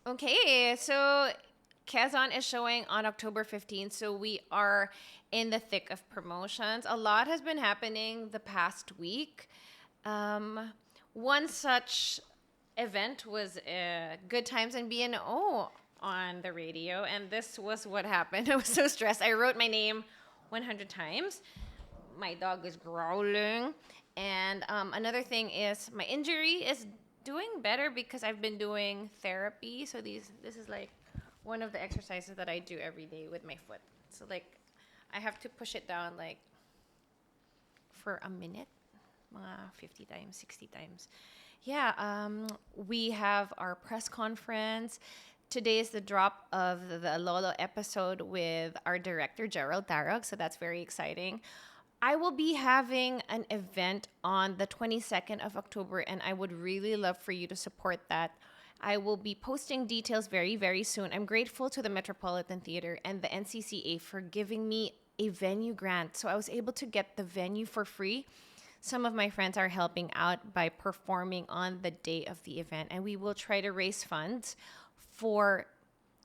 Okay, so Kazan is showing on October 15th, so we are in the thick of promotions. A lot has been happening the past week. Um, One such event was Good Times in BNO on the radio, and this was what happened. I was so stressed. I wrote my name 100 times. My dog is growling. And another thing is my injury is doing better because I've been doing therapy. So this is like one of the exercises that I do every day with my foot. So like I have to push it down like for a minute, mga 50 times, 60 times. Yeah, we have our press conference. Today is the drop of the Lolo episode with our director, Gerald Tarog. So that's very exciting. I will be having an event on the 22nd of October, and I would really love for you to support that. I will be posting details very, very soon. I'm grateful to the Metropolitan Theater and the NCCA for giving me a venue grant. So I was able to get the venue for free. Some of my friends are helping out by performing on the day of the event, and we will try to raise funds for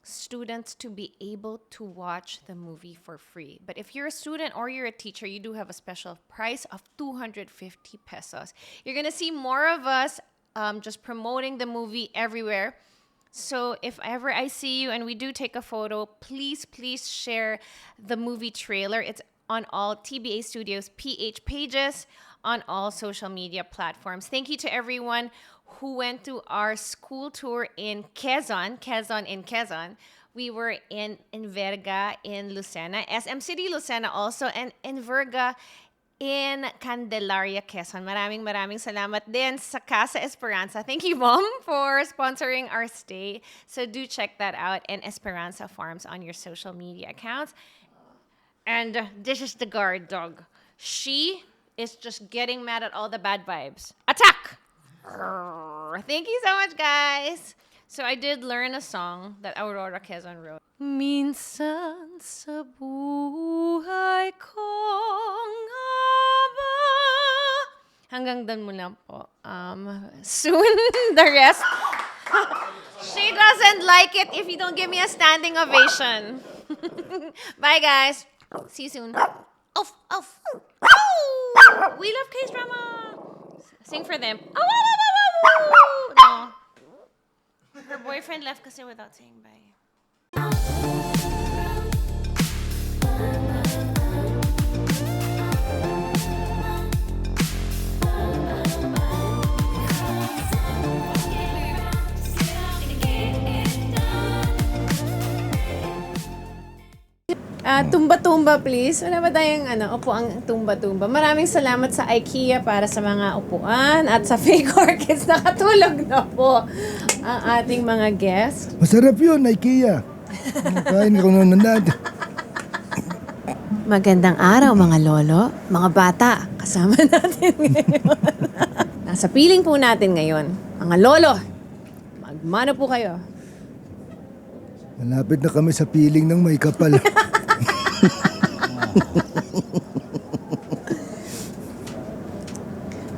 students to be able to watch the movie for free. But if you're a student or you're a teacher, you do have a special price of 250 pesos. You're going to see more of us just promoting the movie everywhere. So if ever I see you and we do take a photo, please share the movie trailer. It's on all TBA Studios PH pages on all social media platforms. Thank you to everyone who went to our school tour in Quezon in Quezon. We were in Verga in Lucena, SM City Lucena also, and in Verga in Candelaria, Quezon. Maraming salamat din sa Casa Esperanza. Thank you, Mom, for sponsoring our stay. So do check that out, and Esperanza Farms on your social media accounts. And this is the guard dog. She is just getting mad at all the bad vibes. Attack! Thank you so much, guys. So I did learn a song that Aurora Quezon wrote. Minsan sa buhay kong haba. Hanggang doon muna po. Soon, the rest. She doesn't like it if you don't give me a standing ovation. Bye, guys. See you soon. Oof, oof. Oh! We love K-drama. Sing for them. Oh, oh, oh, oh, oh, oh. No. Her boyfriend left kasi without saying bye. Tumba-tumba please. Wala ba tayong upo ang tumba-tumba? Maraming salamat sa IKEA para sa mga upuan at sa fake orchids. Nakatulog na po ang ating mga guests. Masarap yun, IKEA. Kain ko noon natin. Magandang araw mga lolo, mga bata. Kasama natin ngayon. Nasa piling po natin ngayon. Mga lolo, magmano po kayo. Malapit na kami sa piling ng may kapal.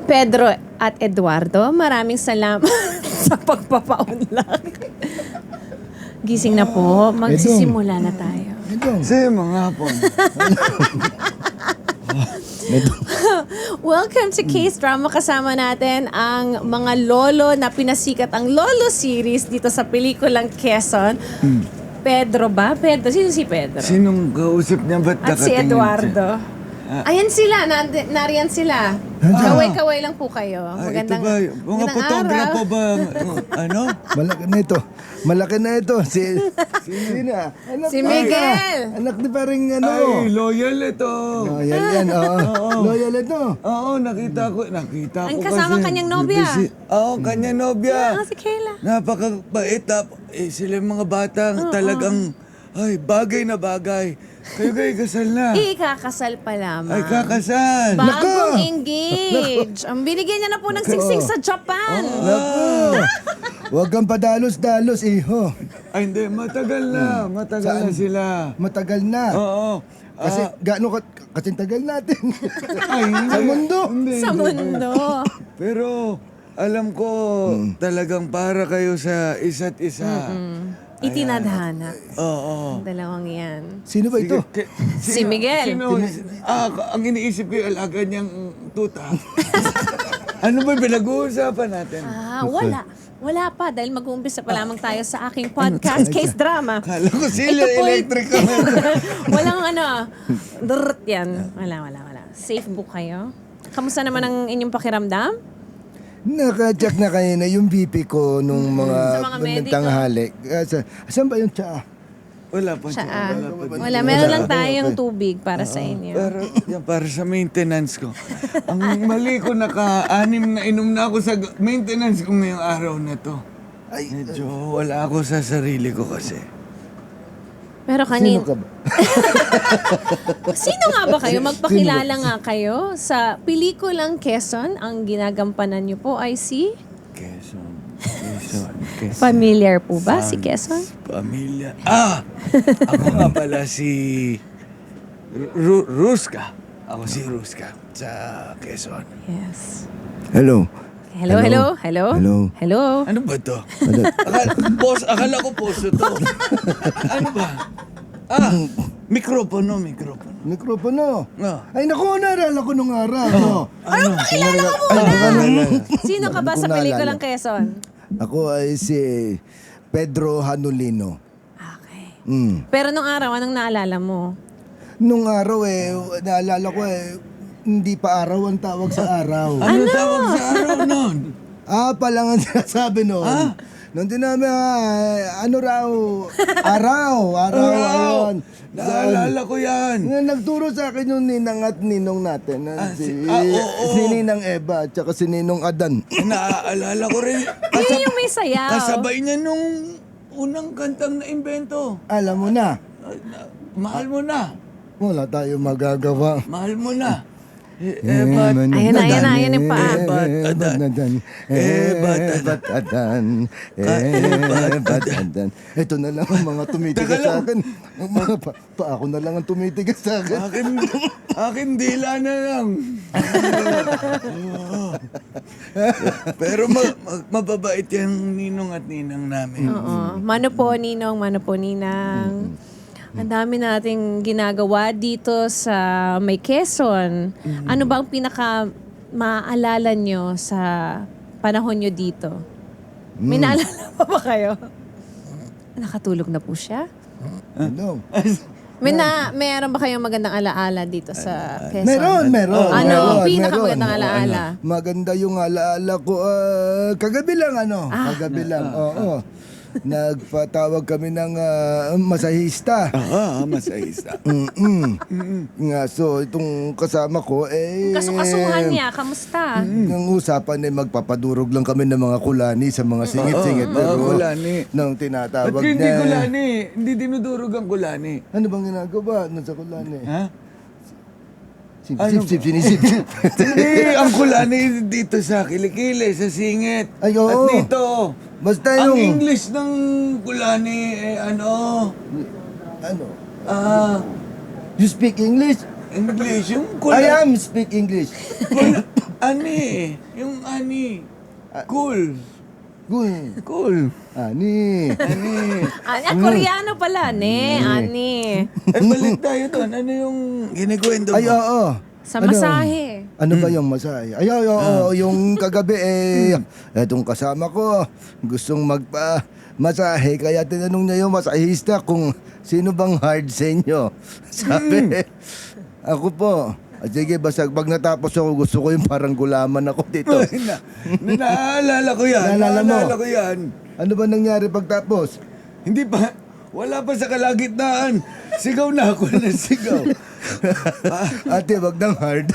Pedro at Eduardo, maraming salamat sa pagpapaunlak. Gising na po, magsisimula na tayo. Ito. Kasi mga hapon. Welcome to Case Drama. Kasama natin ang mga lolo na pinasikat ang Lolo series dito sa pelikulang Quezon. Pedro ba? Pedro? Sino si Pedro? Sinong kausap niya ba't At si nakatingin Eduardo. Ayan sila, nariyan sila. Kaway-kaway lang po kayo. Ito ba? Mga fotograpo ba? Ano? Malaki na ito. Malaki na ito. Sino? Anak Si ni- Miguel. Anak ni paring ano. Ay, loyal ito. Loyal yan, oo. Loyal ito. Oo, nakita ko Ang kasama kanyang nobya. Oo, kanyang nobya. Si Kayla. Napakabait. Sila yung mga batang talagang, ay, bagay na bagay. Kayo kasal na. Ikakasal pa lamang. Ay, kakasal. Bagong engage. Ang binigyan niya na po ng singsing sa Japan. Naku. Huwag kang padalos-dalos, iho. Ay, hindi. Matagal na. Matagal na sila. Matagal na. Oo. Kasi gaano kasing tagal natin. Ay, hindi. Sa mundo. Hindi, Sa hindi. mundo. Pero, alam ko talagang para kayo sa isa't isa. Itinadhana. Oo. Ang dalawang yan. Sino ba ito? Si Miguel. Ang iniisip ko yung alaga niyang tuta. Ano ba pinag-uusapan natin? Wala. Wala pa dahil mag-uumpisa pa lamang tayo sa aking podcast, Case Drama. Kala ko sila Ito po ay- electric. Walang drrrt yan. Wala. Safe book kayo. Kamusta naman ang inyong pakiramdam? Naka-check na kanina yung BP ko nung Sa mga mga medical. tanghali. Saan ba yung tsaa? Wala pa siya. Wala. Meron lang tayong tubig para sa inyo. Pero yan, para sa maintenance ko. Ang mali ko, naka-anim na inom na ako sa maintenance ko ngayong araw na to. Ay, Medyo wala ako sa sarili ko kasi. Pero sino kanin, ka ba? sino nga ba kayo? Magpakilala nga kayo. Sa pelikulang Quezon, ang ginagampanan niyo po ay si... Quezon. Familiar po ba si Quezon? Pamilya. Ako nga pala si Ruska. Ako si Ruska sa Quezon. Yes. Hello. Hello. Ano ba to? Akala ko poso to. Ano ba? Mikropono. Mikropono. Ah. Ay, naku, naalala ko nung araw. No? Ano pakilala ko muna? Sino ka ba sa pelikulang Quezon? Ako ay si Pedro Hanulino. Okay. Mm. Pero nung araw, anong naalala mo? Nung araw naalala ko hindi pa araw ang tawag sa araw. Ano tawag sa araw nun? Palang ang sinasabi noon. Nung namin, ano raw, araw, ayun. Naalala ko yan. Nagturo sa akin yung ninang at ninong natin. oo. Si Ninang Eva at saka si Ninong Adan. Naaalala ko rin. Yun yung may sayaw. Kasabay niya nung unang kantang na imbento. Alam mo na, Mahal mo na. wala tayo magagawa. Mahal mo na. Ayan na yung paa. Adan. Ito na lang ang mga tumitigas sa akin. Ako na lang ang tumitigas sa akin. Akin dila na lang. Pero mababait yung ninong at ninang namin. Oo. Mano po, Ninong. Mano po, Ninang. Ang dami nating ginagawa dito sa may Quezon. Ano ba ang pinaka maaalala nyo sa panahon nyo dito? May naalala pa ba kayo? Nakatulog na po siya? Ano? Meron ba kayong magandang alaala dito sa Quezon? Meron. Ano ang meron, pinakamagandang meron. alaala? Maganda yung alaala ko. Kagabi lang, kagabi lang. Oo. Nagpatawag kami ng masahista. Masahista. Nga, so itong kasama ko, Kasukasuhan niya, kamusta? Ang usapan ay magpapadurog lang kami ng mga kulani sa mga singit-singit. mga kulani. Nang Ba't tinatawag hindi niya. kulani? Hindi dinudurog ang kulani. Ano bang ginagawa sa kulani? Ha? Sinisip. Hindi, ang kulani dito sa kilikili, sa singit. Ay, oo. At dito. Basta Ang yung... English ng kulani, Ano? You speak English? English, yung I kulani. am speak English. Yung ani. Cool. Good. Cool. Ani. Koreano pala, ne? Ani. Balik tayo doon. Ano yung ginikwento mo? Ay, oo. Sa masahe. Ano ba yung masahe? Ay, oo, yung kagabi etong kasama ko, gustong magpa-masahe, kaya tinanong niya yung masahista kung sino bang hard sa inyo. Sabi, ako po. Sige, basta pag natapos ako, gusto ko yung parang gulaman ako dito. Naalala ko yan. Naalala mo? Naalala ko yan. Ano ba nangyari pagtapos? Hindi pa. Wala pa sa kalagitnaan. Sigaw na ako na sigaw. Ate, wag nang hard.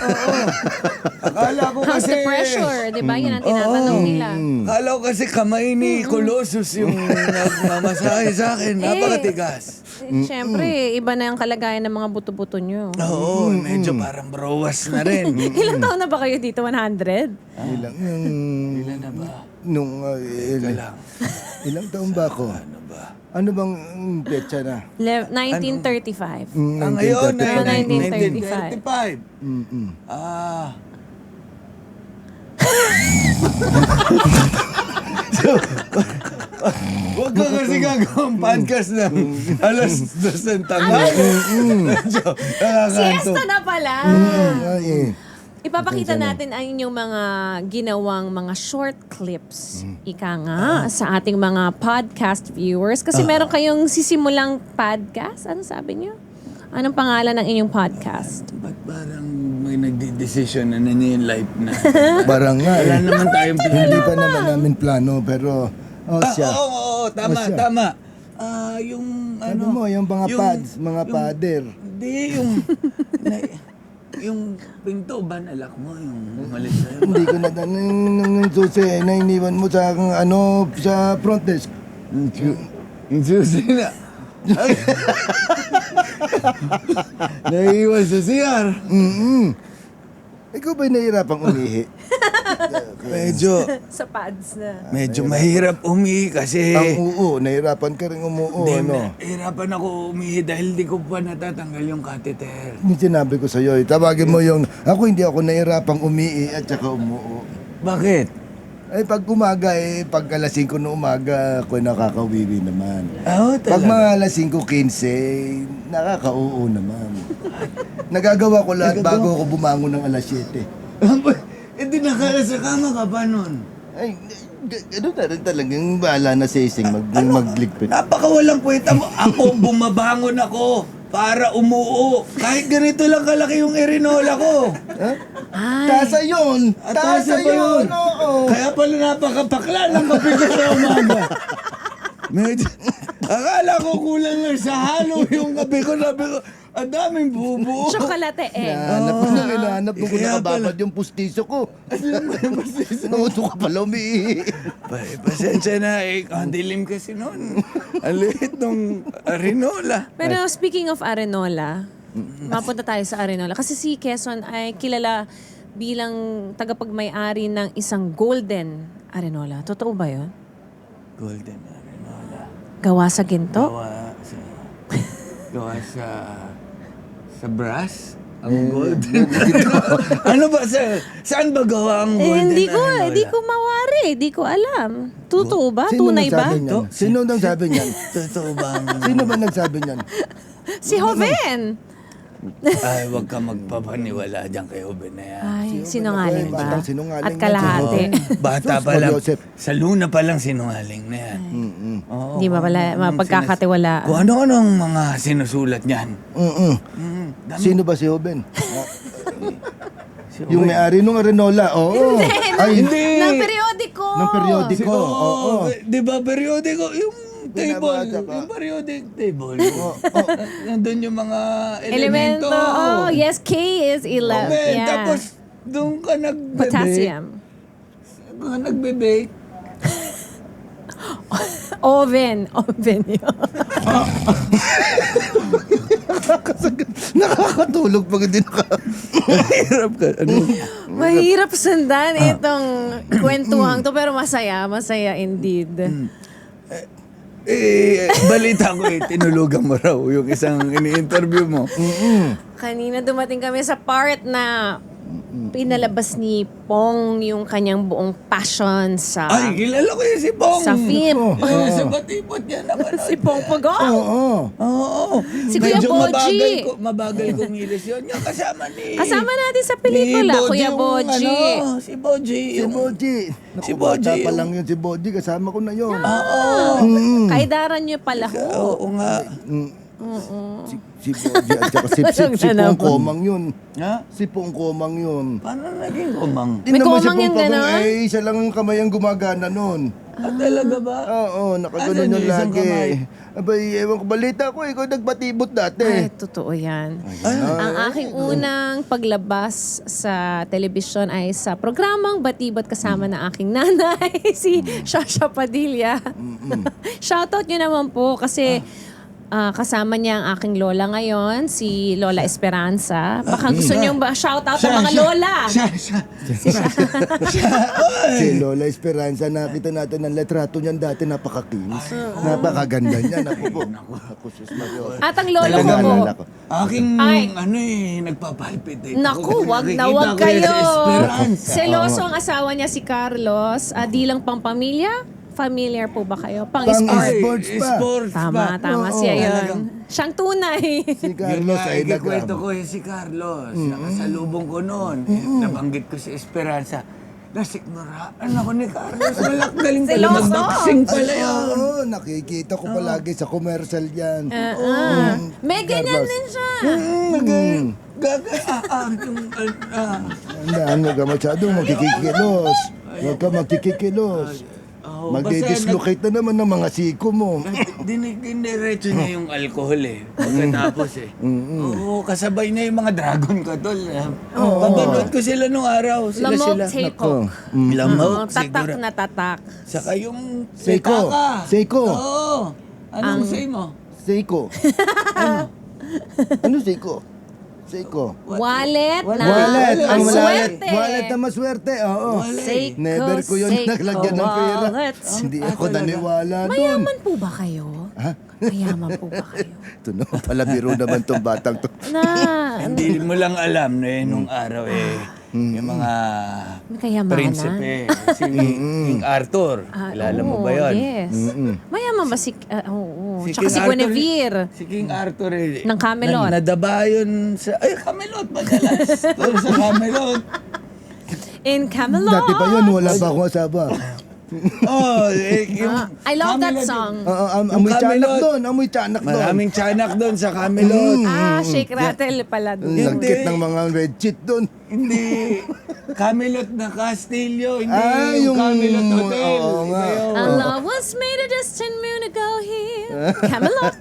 Akala ko How's kasi... the pressure? Di ba? Yan ang tinatanong nila. Akala ko kasi kamay ni Colossus yung nagmamasahe sa akin. Napakatigas. Siyempre, iba na yung kalagayan ng mga buto-buto nyo. Oo, medyo parang browas na rin. Ilang taon na ba kayo dito? 100? Ilang yung... Ilan na ba? Nung... lang. ilang taon ba ako? Ano ba? Ano bang petsa na? 1935. Ang ngayon ay 1935. 1935. Huwag ka kasi gagawang podcast na alas 2 ng tanghali. Medyo nakakaantok. Siesta na pala. Ay, eh. Ipapakita natin ang inyong mga ginawang mga short clips. Ika nga sa ating mga podcast viewers. Kasi meron kayong sisimulang podcast. Ano sabi niyo? Anong pangalan ng inyong podcast? Ba't parang may nagdi-decision na life na? Parang nga Wala eh. naman tayong Hindi pinili. pa naman namin plano, pero... siya. Oo, tama, siya. tama. Yung Ano mo, yung mga pads, mga pader. Hindi, yung pinto, banalak mo, yung umalis sa'yo. Hindi ko na nung susi na iniwan mo sa sa front desk. Yung susi na. Ay. Naiiwan sa CR. Ikaw ba'y nahihirapang umihi? Sa pads na. Medyo mahirap umihi kasi... Ang nahihirapan ka rin umuo, ano? Nahirapan ako umihi dahil di ko pa natatanggal yung catheter. Yung sinabi ko sa'yo, tawagin mo yung, hindi ako nahihirapang umihi at saka umuo. Bakit? Ay, pag umaga, pag alas 5 ng umaga, ako nakakawiwi naman. Oo, Pag talaga. mga alas 5:15, nakakauo naman. Nagagawa ko lahat bago ako bumangon ng alas 7. Eh di nakala sa kama ka pa nun. Ay, gano'n na rin talagang bahala na sising magligpit. Napakawalang kwenta mo. Ako, bumabangon ako para umuo. Kahit ganito lang kalaki yung erinola ko. Tasa yun! Tasa yun! Oo! Kaya pala napakapakla ng kape ko sa umaga. Medyo, akala ko kulang lang sa halo yung kape ko. Sabi ko, ang daming bubuo. Chocolate eh. Hinahanap mo kung Kaya nakababad yung pustiso ko. Nauto ka pala umiihi. Pasensya na ang dilim kasi noon. Ang liit nung arinola. Pero speaking of Arenola, mapunta tayo sa Arenola. Kasi si Quezon ay kilala bilang tagapagmay-ari ng isang golden Arenola. Totoo ba yun? Golden arinola. Gawa sa ginto? Gawa sa brass? Ang golden arinola. Ano ba? Saan ba gawa ang golden arinola? Hindi ko mawari. Hindi ko alam. Totoo ba? Sino Tunay ba? nagsabi niyan? Sino nagsabi niyan? Totoo ba ang... Sino ba nagsabi niyan? Si Joven. Ay, huwag ka magpapaniwala dyan kay Oben na yan. Ay, sinungaling ba? Batang sinungaling At yan. kalahati. Bata Sus, pa lang. Joseph. Sa luna pa lang sinungaling na yan. Oo, Hindi ba pala mapagkakatiwalaan? Kung ano-anong mga sinusulat niyan. Sino ba si Hoben? Yung may-ari nung Arenola. Oo. Ay, Hindi! Ng periodiko. ng periodiko. Oo. Di ba periodiko? Yung table, Binabasa ka. yung periodic table. Nandun yung mga Elemento. elemento. Oh, yes, K is 11. Okay, Yeah. tapos doon ka nagbe-bake. Potassium. Ka nagbe-bake. Oven. Oven yun. Nakakatulog pag hindi Hirap ka. Ano? Mahirap sundan itong kwentuhang to, pero masaya. Masaya indeed. Balita ko tinulugan mo raw yung isang ini-interview mo. Kanina dumating kami sa part na pinalabas ni Pong yung kanyang buong passion sa Ay, kilala ko yun si Pong. sa FIP. Sa batipot niya naman. Si Pong Pagong. Oo. Oo. Si Kuya Medyo Boji. mabagal kumilos yun. Yung kasama ni... Kasama natin sa pelikula, ni Kuya yung Boji. si Boji. Si Boji. Naku, Si Boji, bata pa yung- lang yun si Boji. Kasama ko na yun. Kaidaran niyo pala ho. Oo nga. Si Boji at saka si Pong Komang yun. Ha? Si Pong Komang yun. Paano naging kumang? Di May naman si komang Pong yung Komang, gano'n? isa lang ang kamay ang gumagana nun. Talaga ba? Oo, nakaganon Ano yun yung isang lagi. kamay? Abay, ewan ko, balita ko, ikaw nagbatibot Ay, dati. totoo yan. Ang aking unang paglabas sa telebisyon ay sa programang Batibot kasama ng aking nanay, si Shasha Padilla. Shoutout nyo naman po kasi kasama niya ang aking lola ngayon, si Lola Esperanza. Baka gusto niyong shoutout sa mga lola. Si Lola Esperanza, nakita natin ang letrato niyan dati, napaka-kinis. Napakaganda niya. Naku po. Naku, sus Mario. At ang lola Talaga, ko po, naalala ko. Aking, Ay. nagpapalpitate. naku, wag na Nakikita wag ko yan kayo. sa Esperanza. Seloso ang asawa niya si Carlos. Di lang pang pamilya. Familiar po ba kayo? Pang Pang sport. sports pa. Sports Tama, pa. tama Oo, siya yun. talagang- Siyang tunay. Si Yun Carlos nga, ay ikikwento nag- ko si Carlos. Nakasalubong ko noon. Nabanggit ko si Esperanza. Nasikmuraan ako ni Carlos. Galing pala Seloso. mag-boxing pala yun. Oo, nakikita ko palagi sa commercial yan. May ganyan Carlos. din siya. Tandaan mo ka masyadong magkikikilos. Huwag ka magkikikilos. Magdi-dislocate na naman ng mga siko mo. Diniretso niya yung alcohol eh. Pagkatapos eh. Oo, kasabay na yung mga dragon ka tol. Papanood ko sila nung araw. Sila Lamok, sila. tapok. Lamok, Tatak siguro. na tatak. Saka yung Seiko. Setaka. Seiko. Oo. Anong say mo? Seiko. Ano Seiko? Seiko. Wallet na Wallet. Ang maswerte. Wallet na maswerte. Oo. Seiko, Never ko yun Seiko naglagyan ng pera. wallet. Hindi ako naniwala doon. Mayaman po ba kayo? Ha? Mayaman po ba kayo? Ito naman pala, biro naman tong batang to. Na, Hindi mo lang alam na nung araw yung mga kayamanan. prinsipe. Si King Arthur. Kilala mo ba yun? Yes. Mayaman ba si... oo. Si Tsaka King si Arthur, Guinevere. Si King Arthur Ng Camelot. Nadaba yun sa... Ay, Camelot madalas. Doon sa Camelot. In Camelot. Dati pa yun, wala pa akong asawa. Oh, yung I love that Camelot. song. Amoy Yung tiyanak Camelot. doon, amoy tiyanak doon. Maraming tiyanak doon sa Camelot. Shake rattle pala doon. Lagkit ng mga red cheat doon. Hindi. Camelot na Castillo. Hindi Ah, yung yung- Camelot Hotel. oo nga. Iba yun. Our love was made a distant moon ago here. Camelot.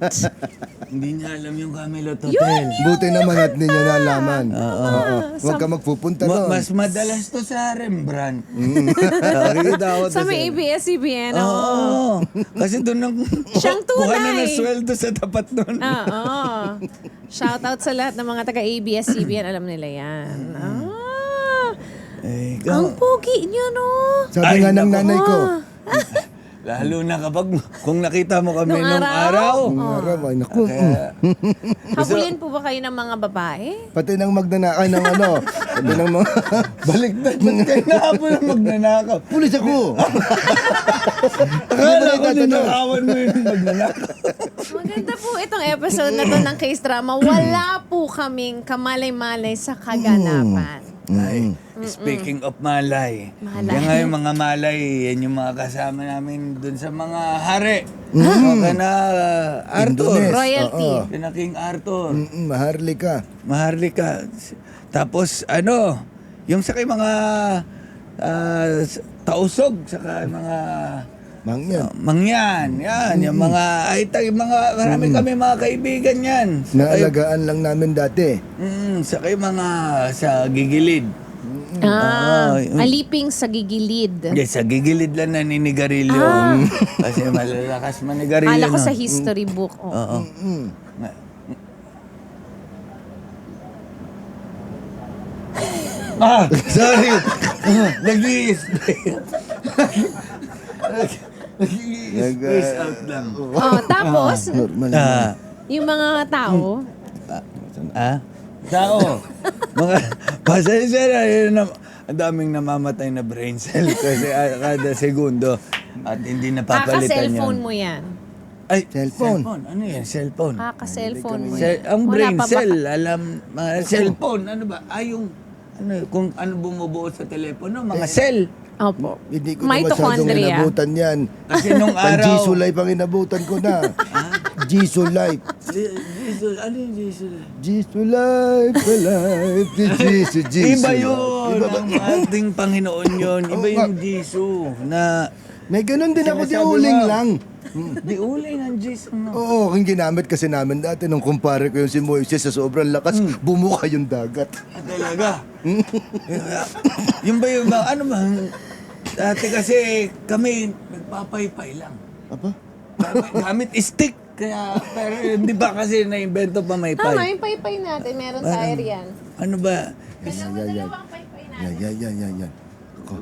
Hindi niya alam yung Camelot Hotel. Buti naman at ninyo nalaman. Oo. Huwag ka magpupunta doon. Mas madalas to sa Rembrandt. Nakikita ko to Sa may ABS-CBN. Oo. Kasi doon ang Siyang kuha na tunay. ng sweldo sa tapat doon. Oo. Shout out sa lahat ng mga taga ABS-CBN. Alam nila yan. Eh, Ang pogi niya, no? Sabi Ay, nga ng naku. nanay ko. lalo na kapag kung nakita mo kami Nung nung araw. Ang araw, ay naku. Habulin po ba kayo ng mga babae? Pati ng magnanakaw ng ano. Pati ng mga... Baliktad ba't kayo nahabol ang magnanakaw? Pulis ako! Akala ko tatanong. ninakawan mo yung magnanakaw. Maganda po itong episode na to ng Case Drama. Wala po kaming kamalay-malay sa kaganapan. Ay, speaking of malay. Malay. Yan nga yung mga malay, yan yung mga kasama namin dun sa mga hari. Okay na Arthur. Indones. Royalty. Oo. Yan na King Arthur. Maharlika. Maharlika. Tapos ano, yung sa kay mga tausog, saka mga Mangyan. mangyan, yan, yung mga, ay, mga, marami kami mga kaibigan yan. Naalagaan lang namin dati. Sa kay mga, sa gigilid. Aliping sa gigilid. Hindi, sa gigilid lang naninigarilyo. Kasi malalakas manigarilyo. Kala ko no? sa history book. Oo. Oo. Sorry. Nag-i-spray. Nag-i-space out lang. Tapos, Normal. yung mga tao, Tao. Mga, pasensya na, yun na, ang daming namamatay na brain cell kasi kada segundo at hindi napapalitan kaka-cellphone yun. mo yan. Ay, Cellphone. Ano yan? Cellphone. Kaka-cellphone mo yan. Ang Wala brain pa ba- cell, alam, mga cellphone, ano ba? Yung, ano, kung ano bumubuo sa telepono, mga cell. Opo. Hindi ko na masyadong Mitochondria. inabutan yan. Kasi nung Pang araw... Jisoo Life ang inabutan ko na. Jisoo Life. Ano yung Jesus? Jisoo Life, alive. Jisoo, Jisoo. Iba yun. Ang ating Panginoon yun. Iba yung Jesus na... May ganun din ako, di Sinasabi uling mo. lang. Di uling ang Jesus. No? Oo, yung ginamit kasi namin dati nung kumpare ko yung si Moises sa sobrang lakas, bumuka yung dagat. Talaga. Yung ba yung ba? Ano ba? Dati kasi kami nagpapaypay lang. Apa? Gamit stick. Kaya, pero hindi ba kasi na-invento pa may Tama, pipe? yung paypay natin. Meron tayo riyan. Ano ba? Dalawang paypay natin. Yan. Ako.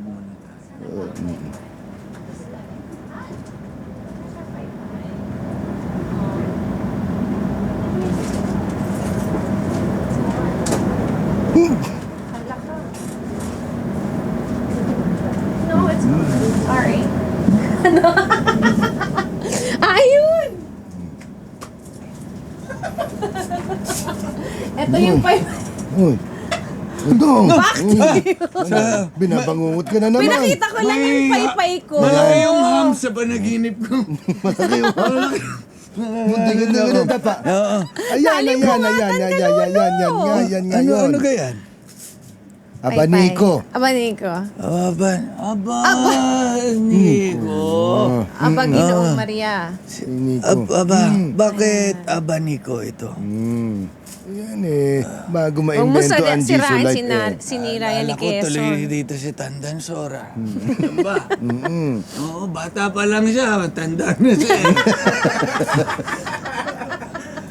No, it's sorry. Ayun! Ito yung paypay. Uy. Dong. Sa- Binabangungot ka na naman. Pinakita ko lang yung May- paypay ko. Malaki yung ham sa panaginip ko. Hindi ka na natapa. Oo. Ayan. Ano ganyan? Abaniko. Abaniko. Niko. Aba, Ginoong Maria. Abaniko. Bakit abaniko ito? Yan bago Huwag mo ma-invento ang sirain, Gisolite sinira yan ni Akala ko tuloy Quezon. dito si Tandan Sora. Yan ba? Oo, bata pa lang siya. Tanda na siya.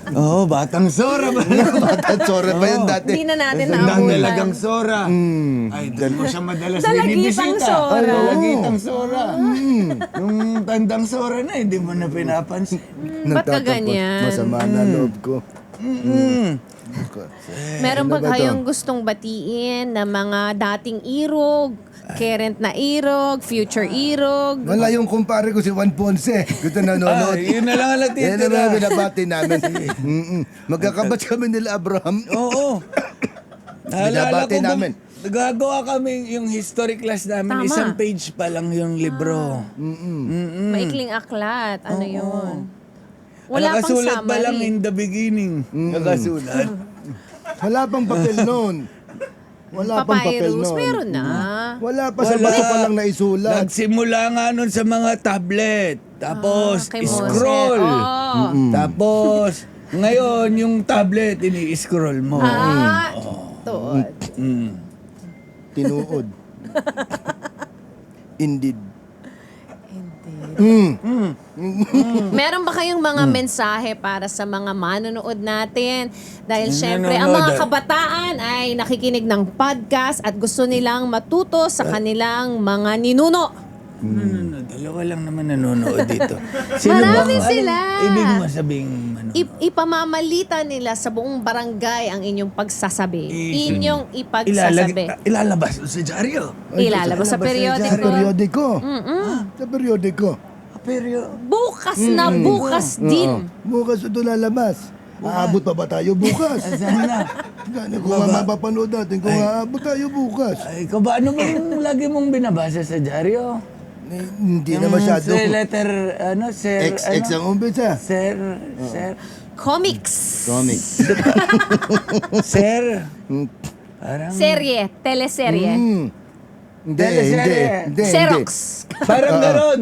Oo, batang Sora ba? Tsura pa yan dati. Hindi na natin Tandang naabutan. dalagang Sora. Ay, doon mo siya madalas Dalagitang binibisita. Sora. Ay, dalagitang Sora. Yung tandang Sora na, hindi mo na pinapansin. Ba't ka Natatapos. ganyan? Masama na loob ko. Meron ba Ano ba to? kayong gustong batiin na mga dating irog, current na irog, future irog? Wala yung kumpare ko si Juan Ponce. Gusto nanonood. Yun na lang ang Yan ang mga natitira. binabati namin. Magkakabat kami nila Abraham. Oo. Naalala Binabati ko namin. Nagagawa kami yung history class namin. Tama. Isang page pa lang yung libro. Maikling aklat. Ano yun? Wala pang Nakasulat ba lang summary. in the beginning? Nakasulat. Wala pang papel noon. Wala pang papel Papyrus, noon. meron na. Wala pa sa bato pa lang naisulat. Nagsimula nga nun sa mga tablet. Tapos, Kay Moses. scroll. Oo. Tapos, ngayon, yung tablet, ini-scroll mo. Tuod. Mm. Tinuod. Indeed. Meron ba kayong mga mensahe para sa mga manonood natin? Dahil syempre, ang Nanonood, mga kabataan ay nakikinig ng podcast at gusto nilang matuto sa kanilang mga ninuno. Dalawa lang naman nanonood dito. Marami Anong sila. ibig mo sabing manonood? Ipamamalita nila sa buong barangay ang inyong pagsasabi. Inyong ipagsasabi. Ilalabas sa dyaryo. Ilalabas sa Sa periodiko. periodiko. Sa periodiko. Pero, Bukas na bukas din. Bukas ito lalabas. Aabot pa ba tayo bukas? sana. Gano'n kung mapapanood natin kung aabot tayo bukas. Ay, ikaw ba, ano ba yung lagi mong binabasa sa dyaryo? Hindi na masyado. Sa letter, sir, X ang umpisa. Sir, Comics. Comics. sir, parang, Serye. Teleserye. Hindi, Teleserye. hindi. Xerox. parang garon.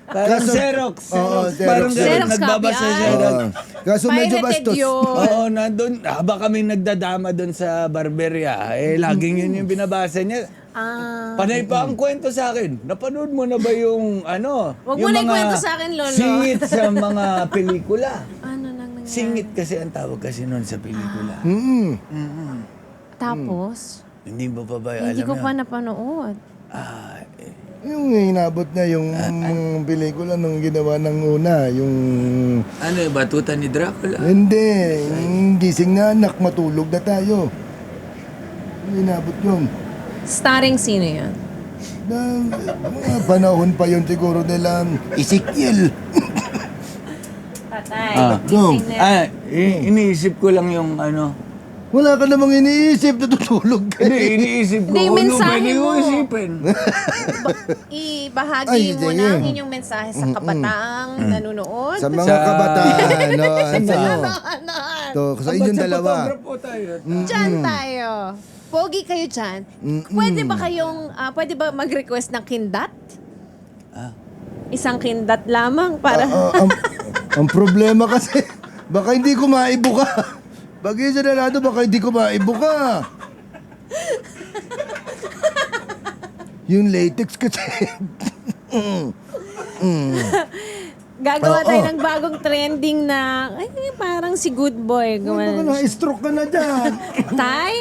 Parang Kaso- Xerox. Oo, Xerox. Parang Xerox. garon. Xerox Nagbabasa copy, siya. Oo. Kaso medyo Pirated bastos. yun. Oo, nandun, habang kami nagdadama doon sa barberya, laging yun yung binabasa niya. Panay pa ang kwento sa akin. Napanood mo na ba yung Huwag mo yung na mga ikwento sa akin, Lolo. singit sa mga pelikula. Ano nang nangyari? Singit kasi ang tawag kasi noon sa pelikula. Tapos, Hindi mo pa ba alam hindi ko yun? pa napanood. Yung inabot na yung pelikula nung ginawa ng una, yung... Ano yung batutan ni Dracula? Hindi, yung gising na anak, matulog na tayo. Yung inabot yun. Starring sino yan? Na, mga panahon pa yun siguro nilang Ezekiel. Patay. Dong. Iniisip ko lang yung Wala ka namang iniisip, natutulog ka. Hindi, iniisip ko Hindi, ano mensahe pwede ko mo. isipin. Ibahagi Ay, mo sige. na ang inyong mensahe sa kabataang nanonood. Sa mga kabataan, no, Sa- Ano? to, sa inyong dalawa. Photograph po tayo. Diyan tayo. Pogi kayo dyan. Pwede ba mag-request ng kindat? Isang kindat lamang para... Ang problema kasi, baka hindi ko maibuka. Pag isa na nato, baka hindi ko maibuka. Yung latex kasi. Gagawa Oo. tayo ng bagong trending na, ay, parang si Good Boy. Ano ka na, stroke ka na dyan. Tay?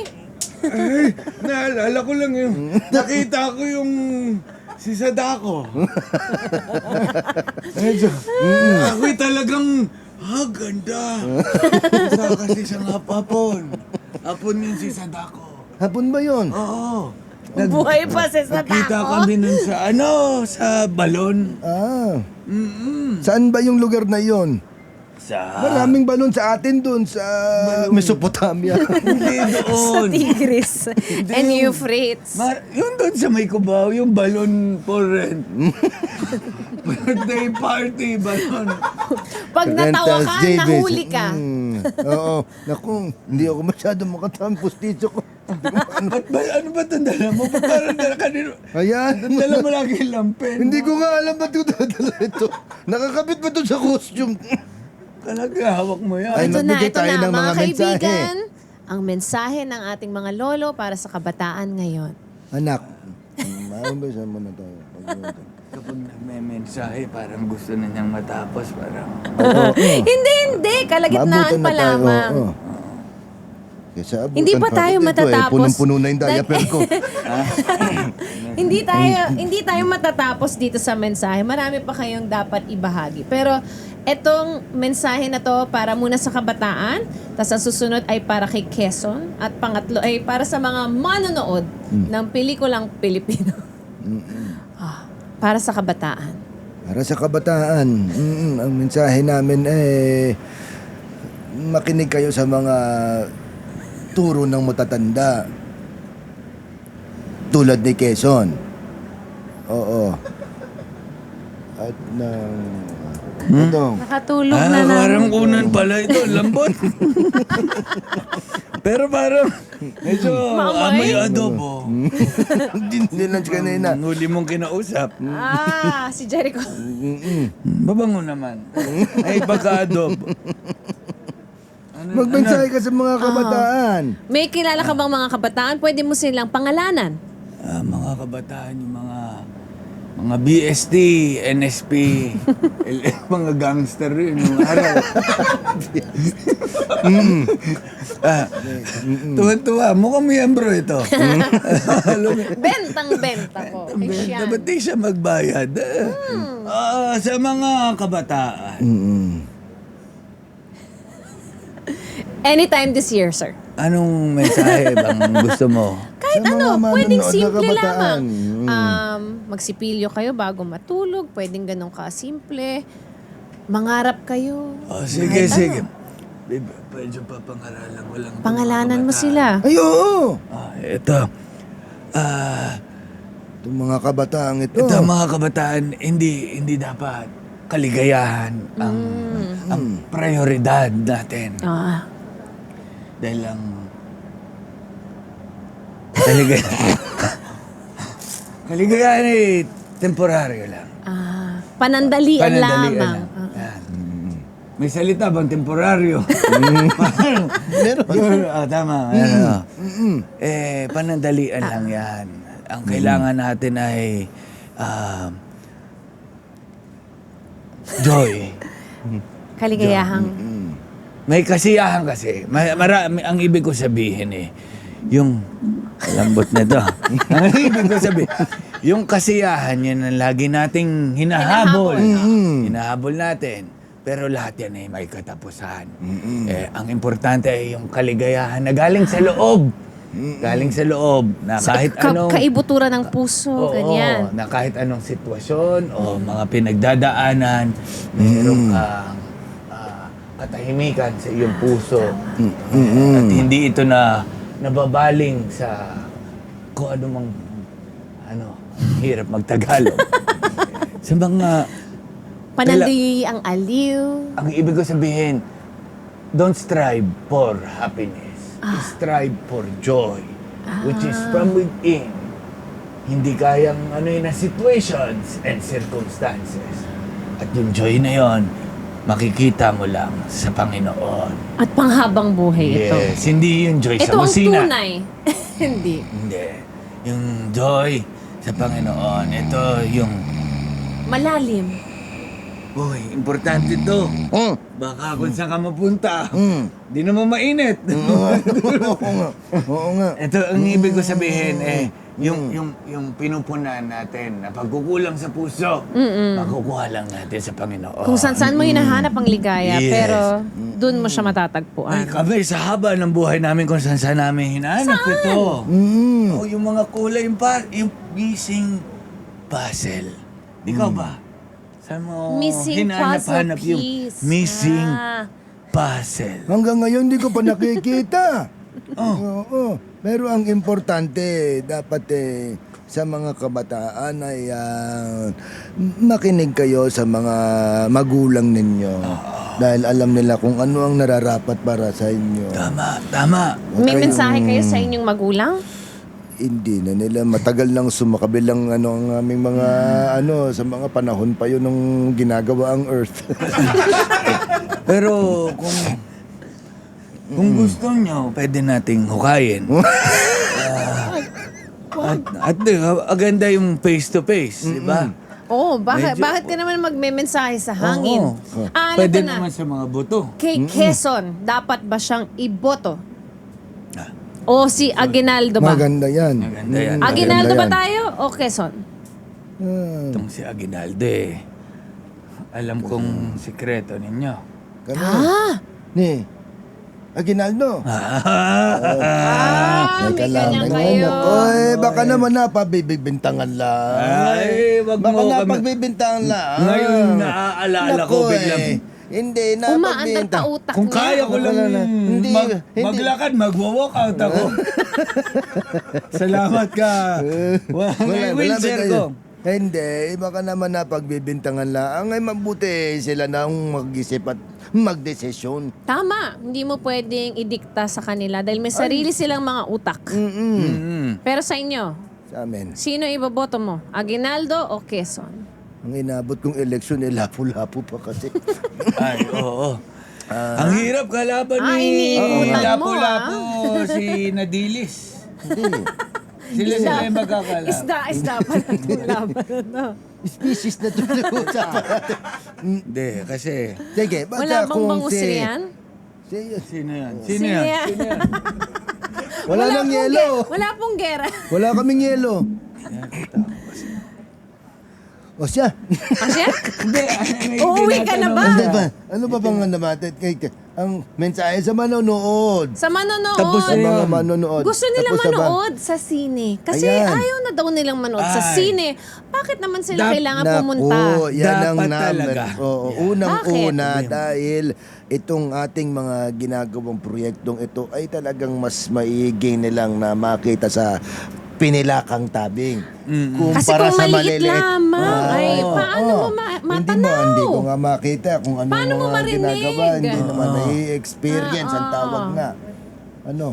Ay, naalala ko lang yung, nakita ko yung si Sadako. Medyo, ako'y talagang, ganda. Isa kasi siyang hapon. Hapon yun si Sadako. Hapon ba yun? Oo. Buhay pa si Nagkita Sadako. kami nun sa balon. Ah. Saan ba yung lugar na yon? Sa... Maraming balon sa atin dun sa Mesopotamia. Hindi Sa doon. Tigris and Euphrates. Yung doon sa may Cubao, yung balon for rent. Birthday party, balon. Pag natawa ka, Rentas, Davis. nahuli ka. Oo. Naku, hindi ako masyado makatawang pustiso ko. Ba't ba, ano ba itong dala mo? Ba't parang dala kanino? Ayan. Dala mo lagi yung pen. Hindi ko nga alam ba't ko dadala ito. Nakakabit ba ito sa costume? Talaga, hawak mo yan. Ay, Ito na, magbigay ito tayo na, ng mga mga mensahe. kaibigan. Ang mensahe ng ating mga lolo para sa kabataan ngayon. Anak, maumbisa mo na tayo. Kapag nagme-mensahe, parang gusto na niyang matapos. Parang, Hindi. Kalagitnaan pa lamang. Oo. Kesa abutan Hindi pa tayo Ito, matatapos. punong-puno na yung diaper ko. Hindi tayo matatapos dito sa mensahe. Marami pa kayong dapat ibahagi. Pero etong mensahe na to para muna sa kabataan, tapos ang susunod ay para kay Quezon, at pangatlo ay para sa mga manonood ng pelikulang Pilipino. Para sa kabataan. Para sa kabataan, ang mensahe namin makinig kayo sa mga turo ng matatanda. Tulad ni Quezon. Oo. At ng... Ito. Nakatulog na na. parang unan pala ito, lambot. Pero parang, medyo amoy adobo. Hindi lang siya kanina. Huli mong kinausap. Si Jericho. Babango naman. Ay, baka adobo. Magmensahe ka sa mga kabataan. May kilala ka bang mga kabataan? Pwede mo silang pangalanan. Mga kabataan, yung mga BST, NSP, mga gangster rin yung araw. Tuwa-tuwa, mukhang miyembro ito. Bentang-benta po. Asian. Dapat di siya magbayad. Sa mga kabataan, Anytime this year, sir. anong mensahe bang gusto mo? Kahit Sa ano, mga pwedeng manonood na simple kabataan. lamang. Magsipilyo kayo bago matulog. Pwedeng ganun ka-simple. Mangarap kayo. Sige, sige. Medyo papangaralan ko lang. itong Pangalanan mga mo kabataan. sila. Ay, oo. Ito. Itong mga kabataan ito. Ito mga kabataan, hindi dapat kaligayahan ang prioridad natin. Dahil ang kaligayahan ay temporaryo lang. Panandalian lamang. lang. Yan. May salita bang temporaryo? Meron. Tama. Panandalian lang yan. Ang kailangan natin ay joy. Kaligayahang. May kasiyahan kasi. Marami, ang ibig ko sabihin yung lambot na to. Ang ibig ko sabihin, yung kasiyahan yan ang lagi nating hinahabol. Hinahabol natin. Pero lahat yan ay may katapusan. Ang importante ay yung kaligayahan na galing sa loob. Galing sa loob. Na kahit anong... Kaibuturan ng puso, ganyan. Na kahit anong sitwasyon o mga pinagdadaanan, mayroong kang katahimikan sa iyong puso. At hindi ito na nababaling sa kung ano mang hirap magtagalog. Sa mga Panandali ang aliw. ang ibig ko sabihin, don't strive for happiness. Strive for joy, which is from within. Hindi kayang na situations and circumstances. At yung joy na yon, makikita mo lang sa Panginoon. At panghabang buhay ito. Yes, hindi yung joy Ito sa ang musina. tunay. Hindi. Hindi. Yung joy sa Panginoon, ito yung Malalim. Uy, importante to. Baka kung saan ka mapunta, di naman mainit. Oo nga. Oo nga. Ito, ang ibig ko sabihin, yung pinupunan natin na pagkukulang sa puso, makukuha lang natin sa Panginoon. Kung saan mo hinahanap ang ligaya, Yes. pero doon mo siya Ay, matatagpuan. kami, sa haba ng buhay namin kung saan namin hinahanap ito. Oh, yung mga kulay, yung missing puzzle. Ikaw ba? Saan mo Missing hinahanap-hanap puzzle yung piece. missing Ah. puzzle? Hanggang ngayon, hindi ko pa nakikita. Oo. Pero ang importante, dapat sa mga kabataan ay makinig kayo sa mga magulang ninyo. Dahil alam nila kung ano ang nararapat para sa inyo. Tama. May kayong- mensahe kayo sa inyong magulang? Hindi na nila matagal nang sumakabilang ang aming mga sa mga panahon pa yun nung ginagawa ang Earth. Pero kung gusto nyo, pwede nating hukayin. At aganda yung face-to-face, di ba? Oo, bakit Medyo- ka naman magme-mensahe sa hangin? Oo. Ano Pwede to na? naman sa mga buto. Kay Quezon, dapat ba siyang iboto? O si Aguinaldo ba? Maganda yan. Maganda yan. Aguinaldo ba yan. tayo o Quezon? Itong si Aguinaldo alam kong sikreto ninyo. Kami. Ah, Ni, Aguinaldo. may ganyan kayo. Baka naman pagbibintangan lang. Ay, wag Baka mo na kami- pagbibintangan lang. Ngayon, naaalala ko Nako, biglang. Hindi, Umaandar napagbibintang. pa utak Kung niya. kaya ko lang Hindi. maglakad, magwa-walk out ako. Salamat ka. Ngayon, wheelchair ko. Hindi, baka naman pagbibintangan lang. Ay, mabuti sila na mag-isip at magdesisyon. Tama, hindi mo pwedeng idikta sa kanila dahil may sarili silang mga utak. Pero sa inyo, Sa amin. sino iboboto mo? Aguinaldo o Quezon? Ang inabot kong eleksyon, lapu-lapu pa kasi. Ay, oo. Ang hirap kalaban Ah, ni iniikutan mo, Lapu-Lapu si Nadilis. Sila yung magkakalaban. Isda pala itong laban na to. Species na tuloy-usapan natin. Hindi, kasi... Sige, basta Wala bang kung bangus riyan? Sino yan? Sino yan? Wala nang yelo. Wala pong gera. Wala kaming yelo. O siya. Asya? Uuwi ka na ba? Ano ba bang namatid? Ang mensahe sa manonood. Sa manonood. Tapos Sa mga manonood. Gusto nila Tapos na ba? manood sa sine. Kasi Ayan. ayaw na daw nilang manood sa Ay. sine. Bakit naman sila kailangan pumunta? Naku, yan ang Dapat namin. talaga. Oo, unang-una Bakit? dahil itong ating mga ginagawang proyektong ito ay talagang mas maiging nilang na makita sa pinilakang tabing. Kasi Kumpara kung sa maliit maliliit. lamang, ay paano mo matanaw? Hindi ko nga makita kung ano Paano yung mo mga marinig? ginagawa. Hindi naman nai-experience ang tawag nga. Ano?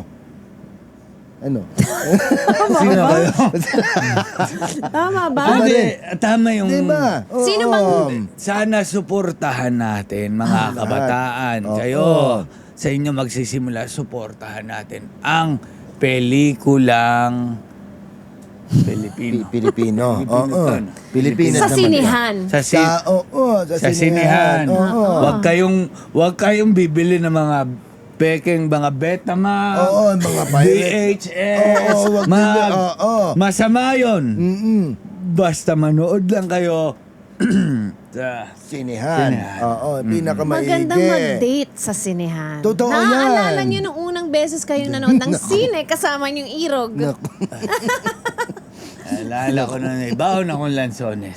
Sino kayo? Tama ba? Hindi, tama yung... Diba? Oo. Sino bang... Sana suportahan natin, mga kabataan. Oo. Kayo, sa inyo magsisimula, suportahan natin ang pelikulang Pilipino. Pilipino. Oo. to, no? Pilipinas Sa naman. sinihan. Sa Sa sinihan. Oo. Wag kayong bibili ng mga pekeng mga Betamax, Oo, mga pirate. VHS, Oo, wag nila. Oo. masama yun. Mm-mm. Basta manood lang kayo sa Sinihan. Oo, pinakamaigi. Magandang mag-date sa sinehan. Totoo Naaalala yan. niyo nung unang beses kayong nanood ng sine kasama niyong irog. Naku. Alala ko na baon akong lansones.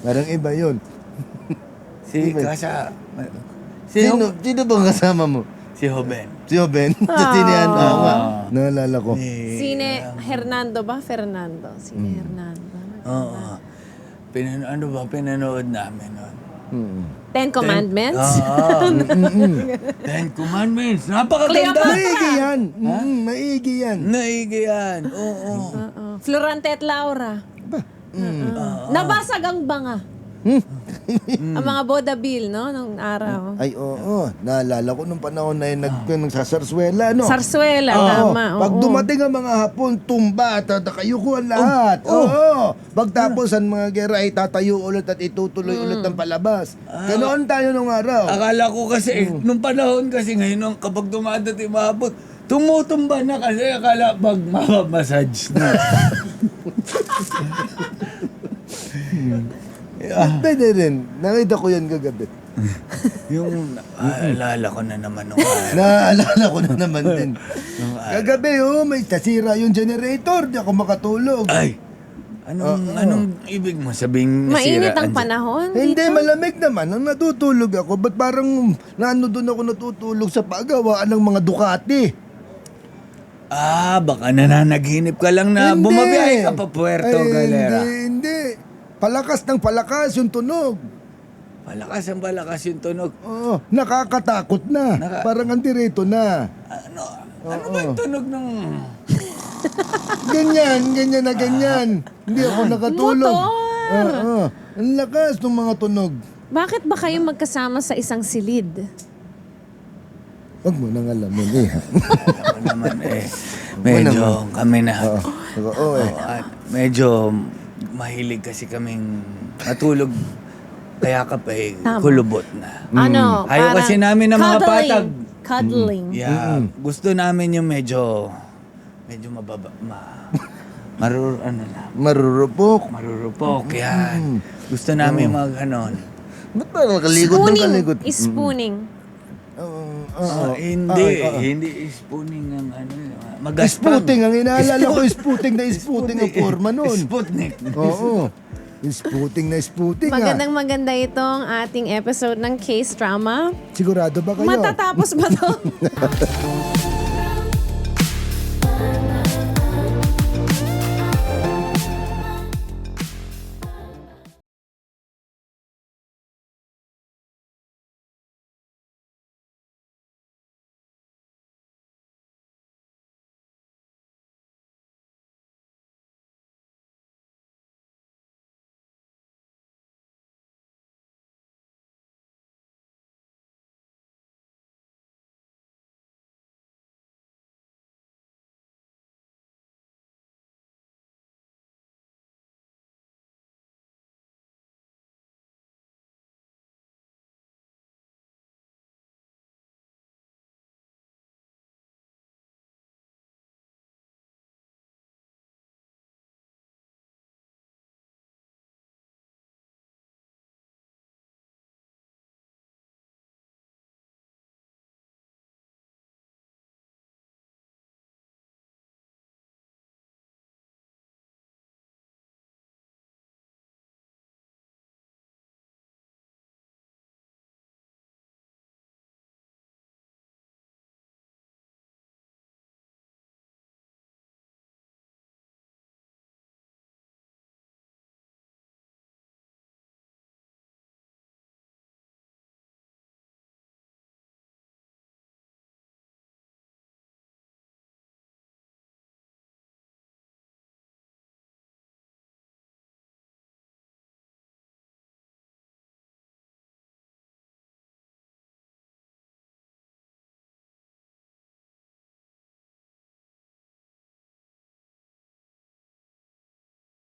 Parang iba yun. Sino Sino bang kasama mo? Si Hoben. Si Oben? Sa sinihan. Oo nga. Naalala ko. Sine Hernando ba? Fernando. Sine Hernando. Oo. Ano ba pinanood namin nun? Ten Commandments? Ten Commandments. Napakaganda. Maigi yan. Maigi yan. Naigi yan. Oo. Florante at Laura. Nabasag ang banga. Ang mga boda bill, no? Nung araw. Ay, oo. Naalala ko nung panahon na yun, nagsasarsuela, no? Sarsuela, Oo. tama. Pag oo. dumating ang mga Hapon, tumba at tatayuko ang lahat. Oo. Pagtapos ang mga gera ay tatayo ulit at itutuloy ulit ang palabas. Ganoon tayo nung araw. Akala ko kasi, nung panahon kasi ngayon, nung kapag dumadating mahapon, tumutumba na kasi akala massage na. Pwede rin. Nakita ko yan kagabi. Yung, alala ko na naman nung araw. Naalala ko na naman din. Kagabi, may nasira yung generator. Di ako makatulog. Ay, anong ibig mo sabing nasira? Mainit ang panahon. Hindi, dito. malamig naman. Nang natutulog ako, ba't parang doon ako natutulog sa paggawaan ng mga Ducati? Baka nananaginip ka lang na Hindi. bumabiyahe ka pa Puerto Ay, Galera. Hindi. Palakas ng palakas yung tunog. Palakas ang palakas yung tunog. Oo, nakakatakot na. Parang antirito na. Ano ba yung tunog ng... Ganyan na ganyan. Hindi ako nakatulog. Motor! Oo, ang lakas ng mga tunog. Bakit ba kayo magkasama sa isang silid? Huwag mo nang alamin eh. Ako naman medyo kami na... Oo eh. At medyo mahilig kasi kaming matulog. Kaya ka pa kulubot na. Ano? Ayaw parang kasi namin ng mga cuddling. patag. Cuddling. Yeah, gusto namin yung medyo mababa, Marurupok. marurupok. Yan. Gusto namin Ba't parang kaligod ng kaligod? Spooning. hindi spooning ang magaspang. Sputing, ang inaalala ko, sputing ang forma nun. Sputnik. Oo. Sputing Magandang-maganda itong ating episode ng Case Drama. Sigurado ba kayo? Matatapos ba to?